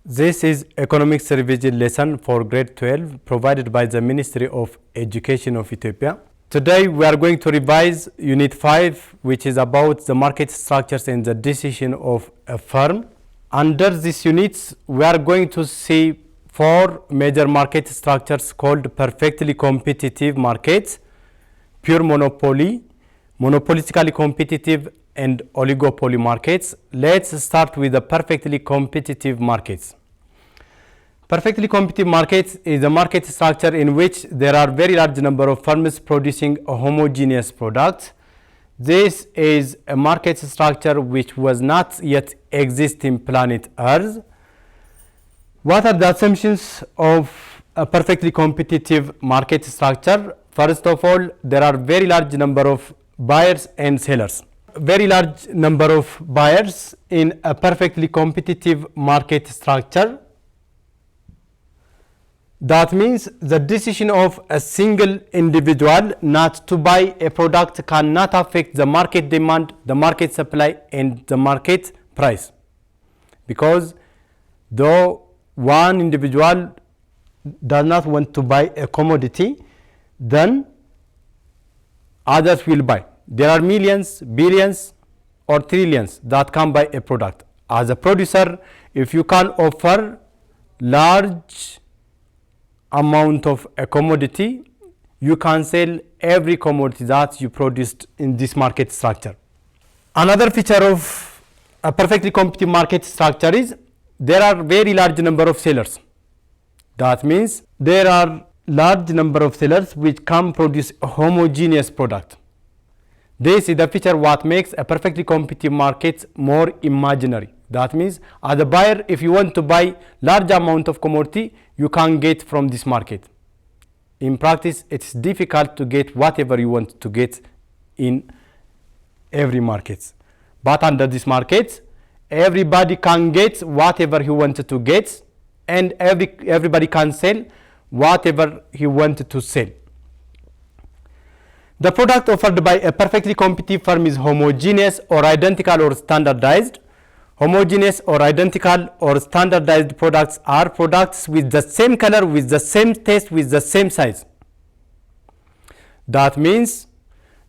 This is Economics Revision lesson for grade 12 provided by the Ministry of Education of Ethiopia. Today we are going to revise Unit 5, which is about the market structures and the decision of a firm. Under this unit, we are going to see 4 major market structures called perfectly competitive markets, pure monopoly, monopolistically competitive, and oligopoly markets. Let's start with the perfectly competitive markets. Perfectly competitive markets is a market structure in which there are very large number of firms producing a homogeneous product. This is a market structure which was not yet exist in planet Earth. What are the assumptions of a perfectly competitive market structure? First of all, there are very large number of buyers and sellers. Very large number of buyers in a perfectly competitive market structure. That means the decision of a single individual not to buy a product cannot affect the market demand, the market supply, and the market price. Because though one individual does not want to buy a commodity, then others will buy. There are millions, billions, or trillions that can buy a product. As a producer, if you can offer large amount of a commodity, you can sell every commodity that you produced in this market structure. Another feature of a perfectly competitive market structure is there are very large number of sellers. That means there are large number of sellers which can produce a homogeneous product. This is the feature what makes a perfectly competitive market more imaginary. That means as a buyer, if you want to buy large amount of commodity, you can get from this market. In practice, it's difficult to get whatever you want to get in every market. But under this market, everybody can get whatever he wanted to get, and everybody can sell whatever he wanted to sell. The product offered by a perfectly competitive firm is homogeneous or identical or standardized. Homogeneous or identical or standardized products are products with the same color, with the same taste, with the same size. That means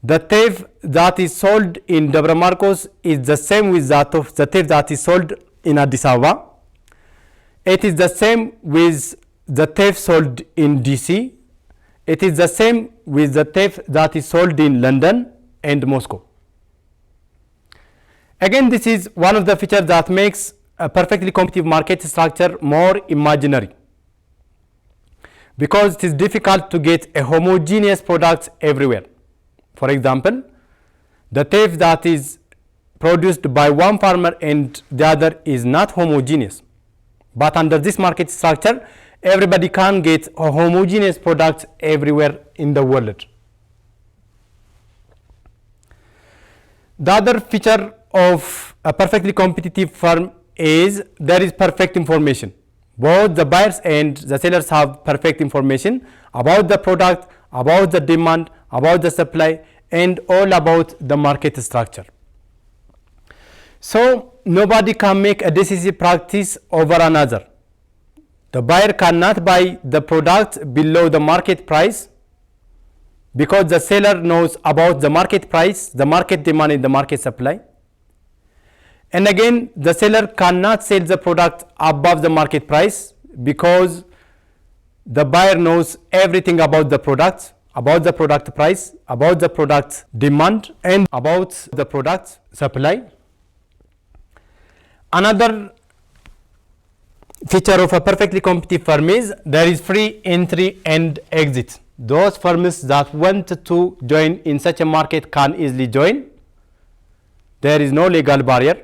the tape that is sold in Debre Marcos is the same with that of the tape that is sold in Addis Ababa. It is the same with the tape sold in DC. It is the same with the tape that is sold in London and Moscow. Again, this is one of the features that makes a perfectly competitive market structure more imaginary, because it is difficult to get a homogeneous product everywhere. For example, the tape that is produced by one farmer and the other is not homogeneous. But under this market structure, everybody can get a homogeneous product everywhere in the world. The other feature of a perfectly competitive firm is there is perfect information. Both the buyers and the sellers have perfect information about the product, about the demand, about the supply, and all about the market structure. So nobody can make a decisive practice over another. The buyer cannot buy the product below the market price, because the seller knows about the market price, the market demand, and the market supply. And again, the seller cannot sell the product above the market price, because the buyer knows everything about the product price, about the product demand, and about the product supply. Another feature of a perfectly competitive firm is there is free entry and exit. Those firms that want to join in such a market can easily join. There is no legal barrier.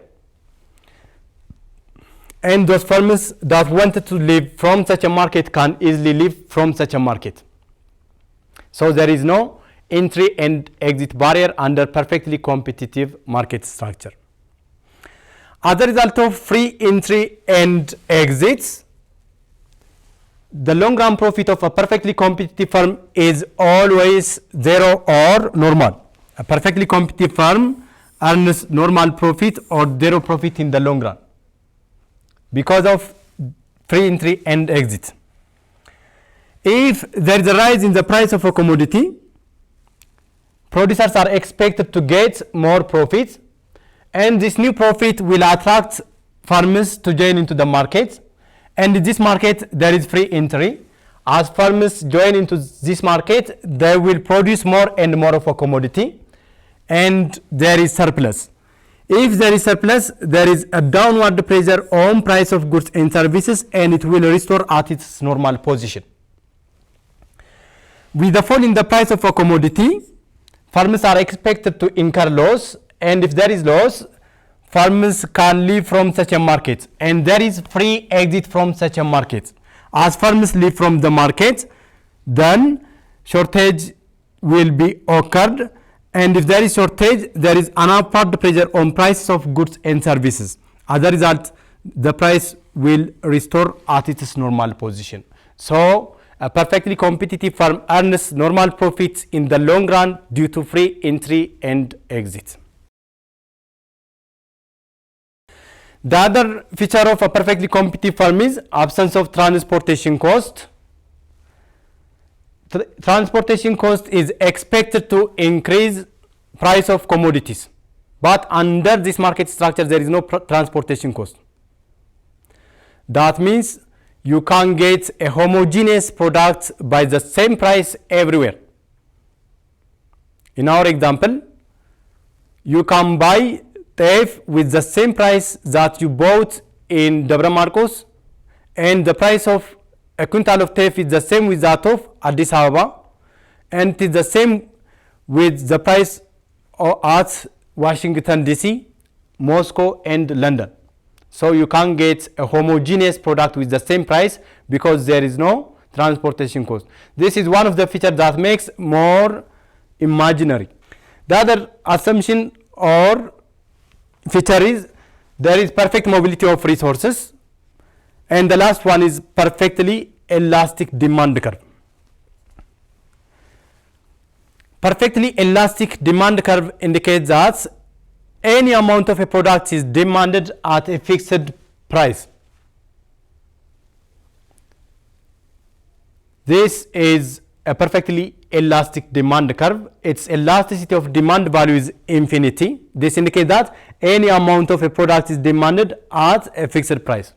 And those firms that wanted to leave from such a market can easily leave from such a market. So there is no entry and exit barrier under perfectly competitive market structure. As a result of free entry and exits, the long run profit of a perfectly competitive firm is always zero or normal. A perfectly competitive firm earns normal profit or zero profit in the long run because of free entry and exit. If there is a rise in the price of a commodity, producers are expected to get more profits, and this new profit will attract farmers to join into the market. And in this market, there is free entry. As farmers join into this market, they will produce more and more of a commodity, and there is surplus. If there is surplus, there is a downward pressure on price of goods and services, and it will restore at its normal position. With the fall in the price of a commodity, farmers are expected to incur loss, and if there is loss, farmers can leave from such a market, and there is free exit from such a market. As farmers leave from the market, then shortage will be occurred, and if there is shortage, there is an upward pressure on prices of goods and services. As a result, the price will restore at its normal position. So a perfectly competitive firm earns normal profits in the long run due to free entry and exit. The other feature of a perfectly competitive firm is absence of transportation cost. Transportation cost is expected to increase price of commodities, but under this market structure there is no transportation cost. That means you can get a homogeneous product by the same price everywhere. In our example, you can buy teff with the same price that you bought in Debre Marcos, and the price of a quintal of teff is the same with that of Addis Ababa, and it is the same with the price at Washington DC, Moscow, and London. So you can get a homogeneous product with the same price because there is no transportation cost. This is one of the features that makes more imaginary. The other assumption or feature is there is perfect mobility of resources, and the last one is perfectly elastic demand curve. Perfectly elastic demand curve indicates that any amount of a product is demanded at a fixed price. This is a perfectly elastic demand curve. Its elasticity of demand value is infinity. This indicates that any amount of a product is demanded at a fixed price.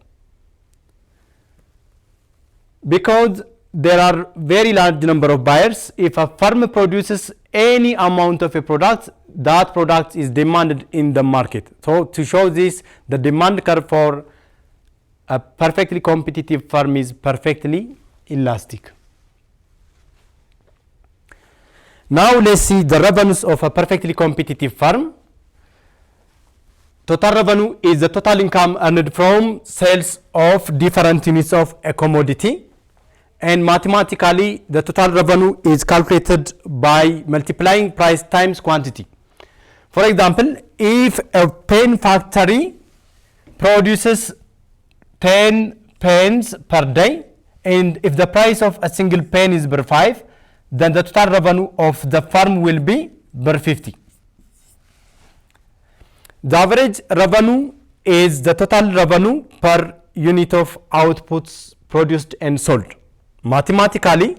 Because there are very large number of buyers, if a firm produces any amount of a product, that product is demanded in the market. So to show this, the demand curve for a perfectly competitive firm is perfectly elastic. Now let's see the revenues of a perfectly competitive firm. Total revenue is the total income earned from sales of different units of a commodity, and mathematically the total revenue is calculated by multiplying price times quantity. For example, if a pen factory produces 10 pens per day, and if the price of a single pen is per 5, then the total revenue of the firm will be per 50. The average revenue is the total revenue per unit of outputs produced and sold. Mathematically,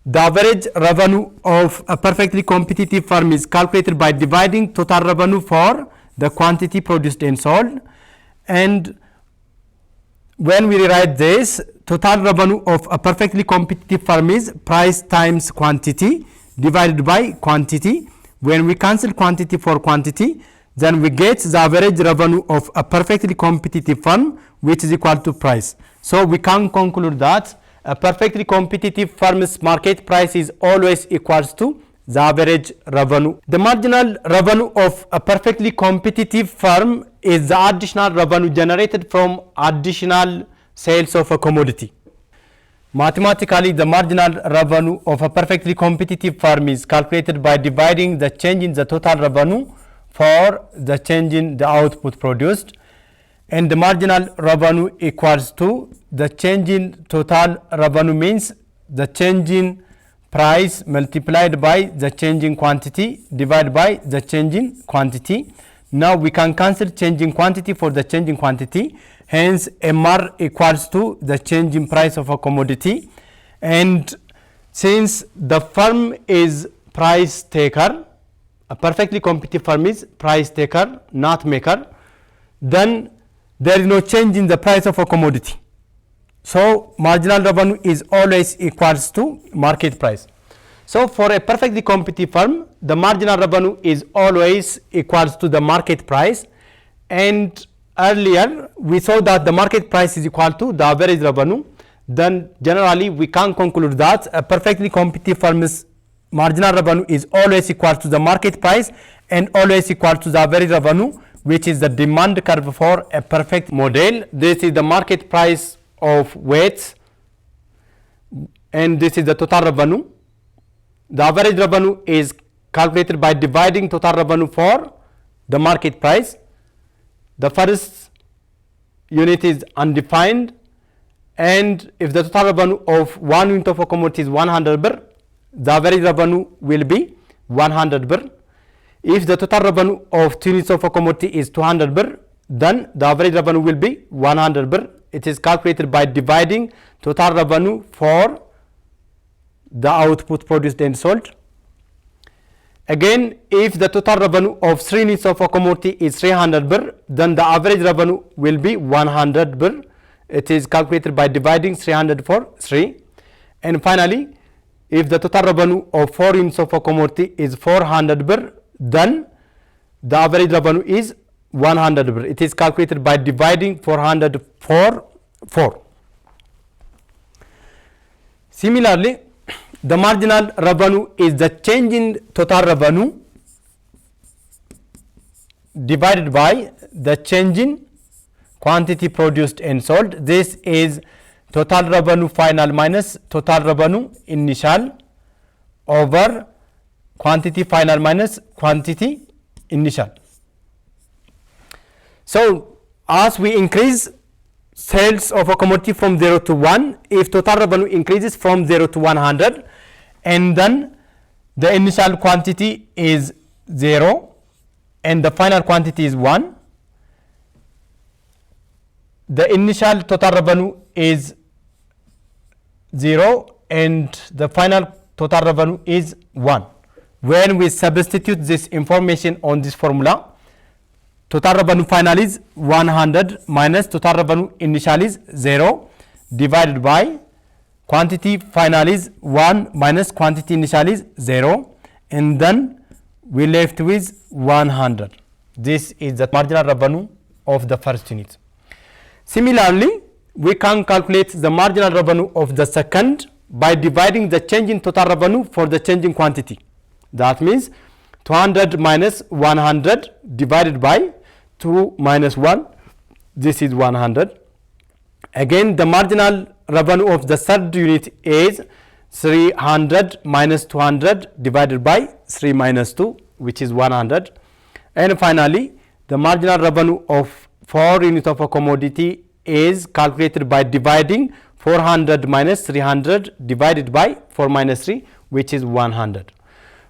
the average revenue of a perfectly competitive firm is calculated by dividing total revenue for the quantity produced and sold. And when we rewrite this, total revenue of a perfectly competitive firm is price times quantity divided by quantity. When we cancel quantity for quantity, then we get the average revenue of a perfectly competitive firm, which is equal to price. So we can conclude that a perfectly competitive firm's market price is always equals to the average revenue. The marginal revenue of a perfectly competitive firm is the additional revenue generated from additional sales of a commodity. Mathematically, the marginal revenue of a perfectly competitive firm is calculated by dividing the change in the total revenue for the change in the output produced, and the marginal revenue equals to the change in total revenue means the change in price multiplied by the change in quantity divided by the change in quantity. Now we can cancel change in quantity for the change in quantity, hence MR equals to the change in price of a commodity. And since the firm is price taker, a perfectly competitive firm is price taker, not maker, then there is no change in the price of a commodity. So marginal revenue is always equals to market price. So for a perfectly competitive firm, the marginal revenue is always equals to the market price. And earlier we saw that the market price is equal to the average revenue. Then generally we can conclude that a perfectly competitive firm's marginal revenue is always equal to the market price and always equal to the average revenue, which is the demand curve for a perfect model. This is the market price of weights and this is the total revenue. The average revenue is calculated by dividing total revenue for the market price. The first unit is undefined, and if the total revenue of 1 unit of a commodity is 100 birr, the average revenue will be 100 birr. If the total revenue of 2 units of a commodity is 200 birr, then the average revenue will be 100 birr. It is calculated by dividing total revenue for the output produced and sold. Again, if the total revenue of 3 units of a commodity is 300 birr, then the average revenue will be 100 birr. It is calculated by dividing 300 for 3. And finally, if the total revenue of 4 units of a commodity is 400 birr, then the average revenue is 100 birr. It is calculated by dividing 400 for 4. Similarly, the marginal revenue is the change in total revenue divided by the change in quantity produced and sold. This is total revenue final minus total revenue initial over quantity final minus quantity initial. So as we increase sales of a commodity from 0 to 1, if total revenue increases from 0 to 100 and then the initial quantity is 0 and the final quantity is 1, the initial total revenue is 0 and the final total revenue is 1. When we substitute this information on this formula, total revenue final is 100 minus total revenue initial is 0 divided by quantity final is 1 minus quantity initial is 0, and then we left with 100. This is the marginal revenue of the first unit. Similarly, we can calculate the marginal revenue of the second by dividing the change in total revenue for the change in quantity. That means 200 minus 100 divided by 2 minus 1, this is 100. Again, the marginal revenue of the third unit is 300 minus 200 divided by 3 minus 2, which is 100. And finally, the marginal revenue of 4 units of a commodity is calculated by dividing 400 minus 300 divided by 4 minus 3, which is 100.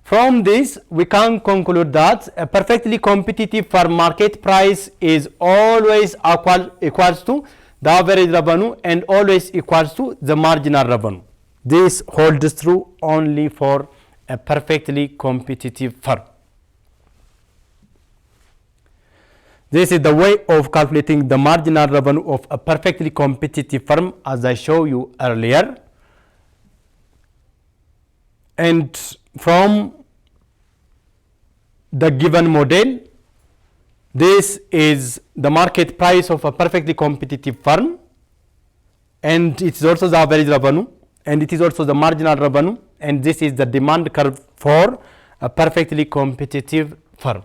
From this, we can conclude that a perfectly competitive firm market price is always equals to the average revenue and always equals to the marginal revenue. This holds true only for a perfectly competitive firm. This is the way of calculating the marginal revenue of a perfectly competitive firm, as I showed you earlier. And from the given model, this is the market price of a perfectly competitive firm, and it is also the average revenue, and it is also the marginal revenue, and this is the demand curve for a perfectly competitive firm.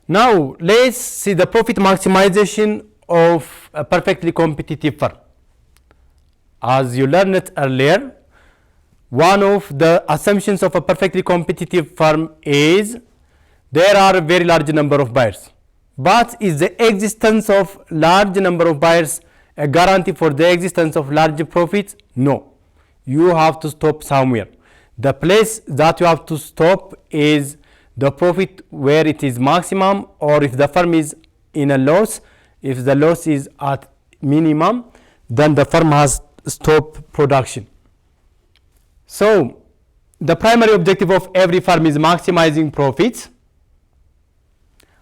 Now, let's see the profit maximization of a perfectly competitive firm. As you learned it earlier, one of the assumptions of a perfectly competitive firm is there are a very large number of buyers. But is the existence of large number of buyers a guarantee for the existence of large profits? No. You have to stop somewhere. The place that you have to stop is the profit where it is maximum, or if the firm is in a loss, if the loss is at minimum, then the firm has stopped production. So the primary objective of every firm is maximizing profits.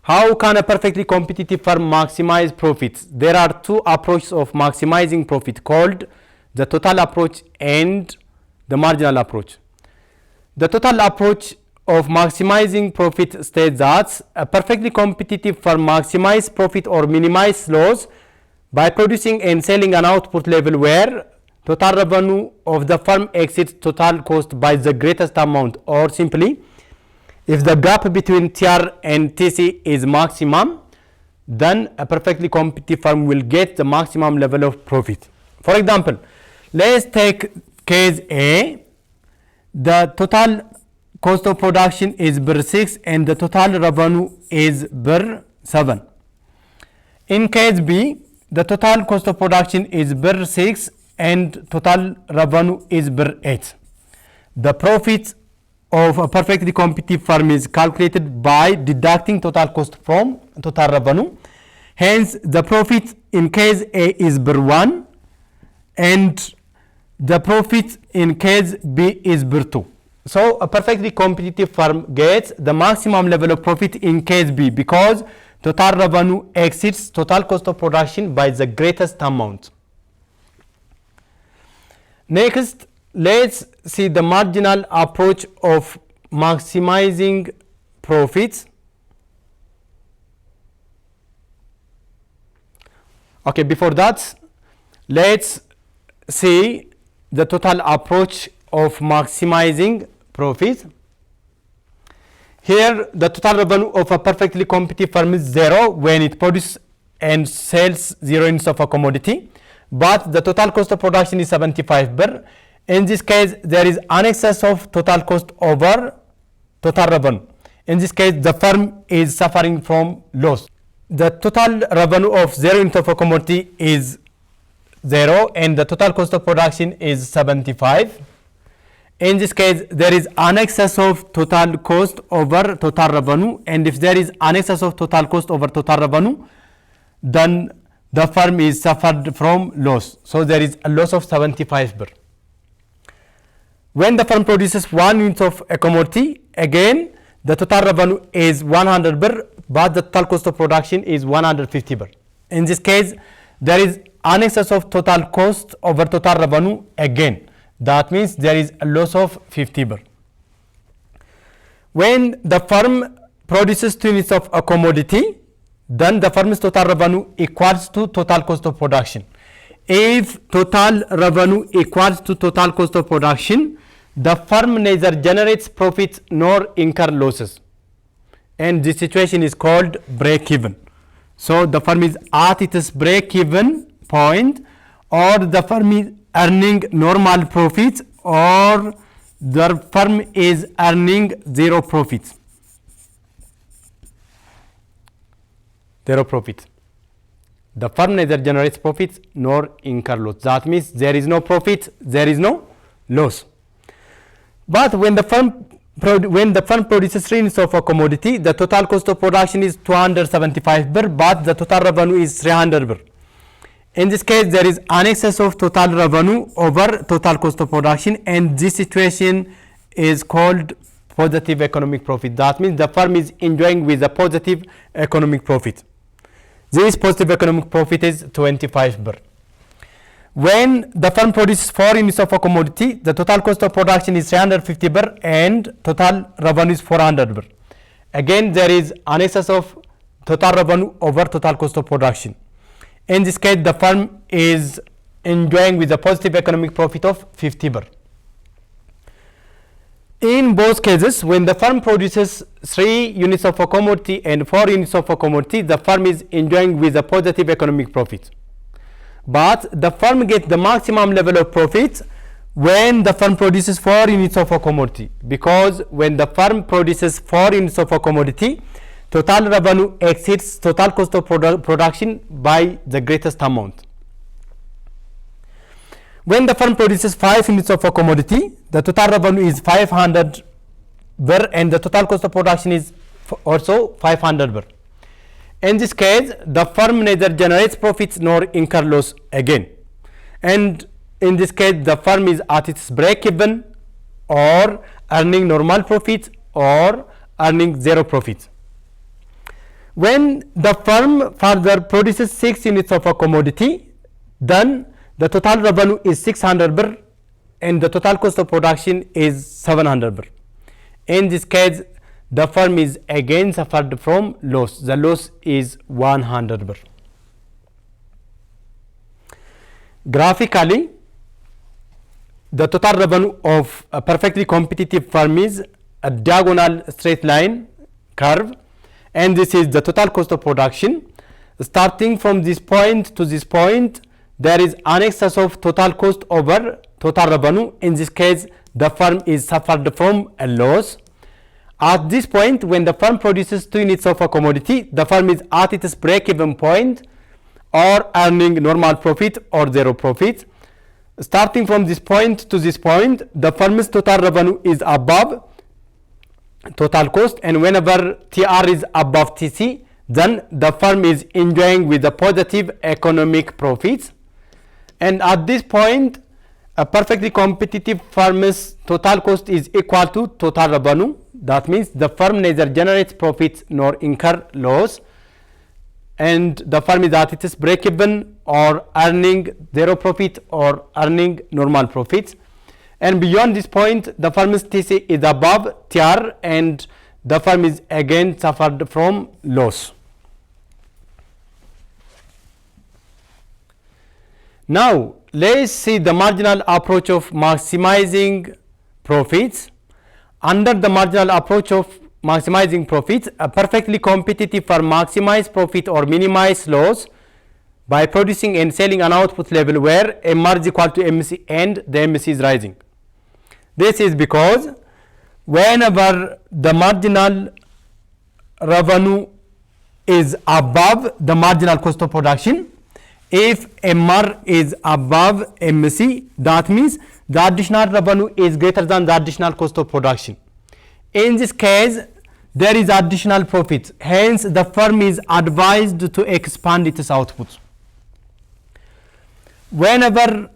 How can a perfectly competitive firm maximize profits? There are two approaches of maximizing profit called the total approach and the marginal approach. The total approach of maximizing profit states that a perfectly competitive firm maximizes profit or minimizes loss by producing and selling an output level where total revenue of the firm exceeds total cost by the greatest amount, or simply, if the gap between TR and TC is maximum, then a perfectly competitive firm will get the maximum level of profit. For example, let's take case A. The total cost of production is per 6 and the total revenue is per 7. In case B, the total cost of production is per 6 and total revenue is per 8. The profit of a perfectly competitive firm is calculated by deducting total cost from total revenue. Hence, the profit in case A is per 1 and the profit in case B is per 2. So a perfectly competitive firm gets the maximum level of profit in case B because total revenue exceeds total cost of production by the greatest amount. Next, let's see the marginal approach of maximizing profits. Okay, before that, let's see the total approach of maximizing profit. Here, the total revenue of a perfectly competitive firm is 0 when it produces and sells 0 units of a commodity, but the total cost of production is 75 per. In this case, there is an excess of total cost over total revenue. In this case, the firm is suffering from loss. The total revenue of 0 units of a commodity is 0 and the total cost of production is 75. In this case, there is an excess of total cost over total revenue, and if there is an excess of total cost over total revenue, then the firm is suffered from loss. So there is a loss of 75 per. When the firm produces 1 unit of a commodity, again the total revenue is 100 per, but the total cost of production is 150 per. In this case, there is an excess of total cost over total revenue again. That means there is a loss of 50 per. When the firm produces 2 units of a commodity, then the firm's total revenue equals to total cost of production. If total revenue equals to total cost of production, the firm neither generates profits nor incur losses. And this situation is called break-even. So the firm is at its break-even point, or the firm is earning normal profits, or the firm is earning zero profits. Zero profit. The firm neither generates profits nor incur loss. That means there is no profit, there is no loss. But when the firm produces 3 units of a commodity, the total cost of production is 275 per, but the total revenue is 300 per. In this case, there is an excess of total revenue over total cost of production, and this situation is called positive economic profit. That means the firm is enjoying with a positive economic profit. This positive economic profit is 25 birr. When the firm produces 4 units of a commodity, the total cost of production is 350 birr and total revenue is 400 birr. Again, there is an excess of total revenue over total cost of production. In this case, the firm is enjoying with a positive economic profit of 50 birr. In both cases, when the firm produces 3 units of a commodity and 4 units of a commodity, the firm is enjoying with a positive economic profit. But the firm gets the maximum level of profit when the firm produces 4 units of a commodity, because when the firm produces 4 units of a commodity, total revenue exceeds total cost of production by the greatest amount. When the firm produces 5 units of a commodity, the total revenue is 500 birr and the total cost of production is also 500 birr. In this case, the firm neither generates profits nor incur loss again. And in this case, the firm is at its break-even or earning normal profits or earning zero profits. When the firm further produces 6 units of a commodity, then the total revenue is 600 birr and the total cost of production is 700 birr. In this case, the firm is again suffered from loss. The loss is 100 birr. Graphically, the total revenue of a perfectly competitive firm is a diagonal straight line curve, and this is the total cost of production. Starting from this point to this point, there is an excess of total cost over total revenue. In this case, the firm is suffered from a loss. At this point, when the firm produces 2 units of a commodity, the firm is at its break-even point or earning normal profit or zero profit. Starting from this point to this point, the firm's total revenue is above total cost, and whenever TR is above TC, then the firm is enjoying with a positive economic profits. And at this point, a perfectly competitive firm's total cost is equal to total revenue. That means the firm neither generates profits nor incur loss, and the firm is at its break-even or earning zero profit or earning normal profits. And beyond this point, the firm's TC is above TR and the firm is again suffered from loss. Now, let's see the marginal approach of maximizing profits. Under the marginal approach of maximizing profits, a perfectly competitive firm maximize profit or minimize loss by producing and selling an output level where MR is equal to MC and the MC is rising. This is because whenever the marginal revenue is above the marginal cost of production, if MR is above MC, that means the additional revenue is greater than the additional cost of production. In this case, there is additional profit. Hence, the firm is advised to expand its output. Whenever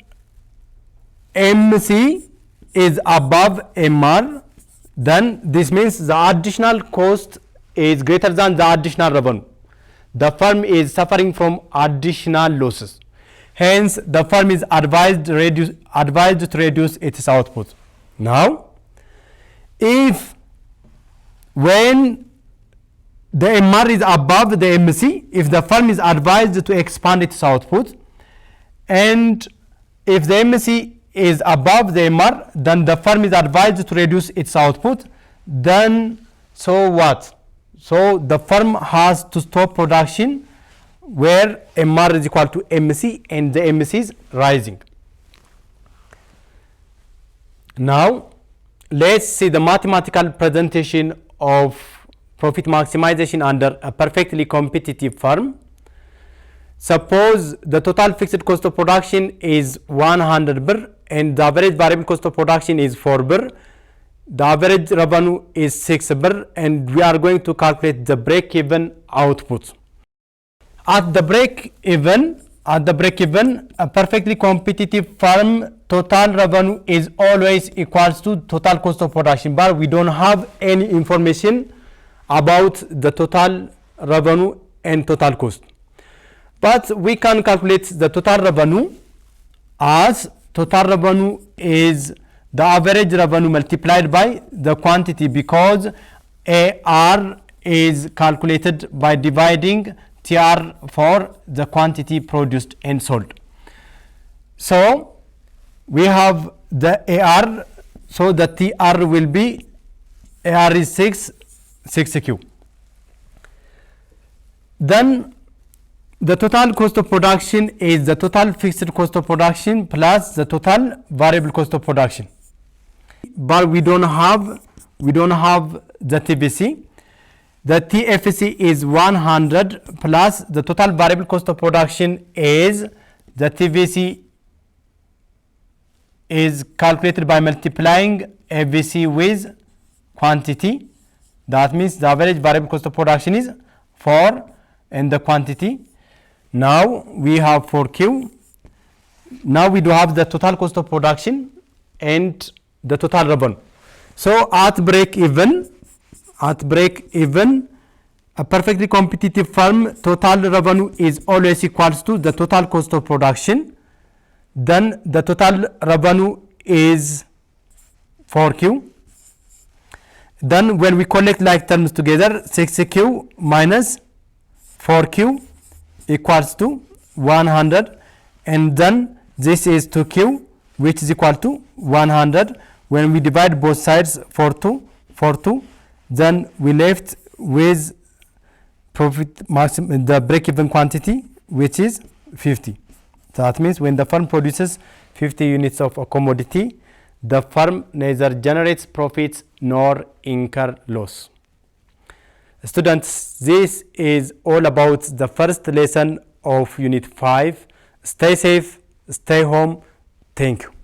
MC is above MR, then this means the additional cost is greater than the additional revenue. The firm is suffering from additional losses. Hence, the firm is advised to reduce its output. Now, if when the MR is above the MC, if the firm is advised to expand its output, and if the MC is above the MR, then the firm is advised to reduce its output, then so what? So the firm has to stop production where MR is equal to MC and the MC is rising. Now, let's see the mathematical presentation of profit maximization under a perfectly competitive firm. Suppose the total fixed cost of production is 100 birr and the average variable cost of production is 4 birr. The average revenue is 6 birr and we are going to calculate the break-even output. At the break-even, at the break-even, a perfectly competitive firm total revenue is always equals to total cost of production, but we don't have any information about the total revenue and total cost. But we can calculate the total revenue as total revenue is the average revenue multiplied by the quantity, because AR is calculated by dividing TR for the quantity produced and sold. So we have the AR, so the TR will be, AR is 6Q. Then the total cost of production is the total fixed cost of production plus the total variable cost of production. But we don't have the TVC. The TFC is 100 plus the total variable cost of production is the TVC is calculated by multiplying FVC with quantity. That means the average variable cost of production is 4 and the quantity. Now we have 4Q. Now we do have the total cost of production and the total revenue. So at break even, a perfectly competitive firm total revenue is always equals to the total cost of production. Then the total revenue is 4Q. Then when we collect like terms together, 6Q minus 4Q equals to 100, and then this is 2Q, which is equal to 100. When we divide both sides 4 2, then we left with profit maximum, the break-even quantity, which is 50. So that means when the firm produces 50 units of a commodity, the firm neither generates profits nor incur loss. Students, this is all about the first lesson of Unit 5. Stay safe, stay home. Thank you.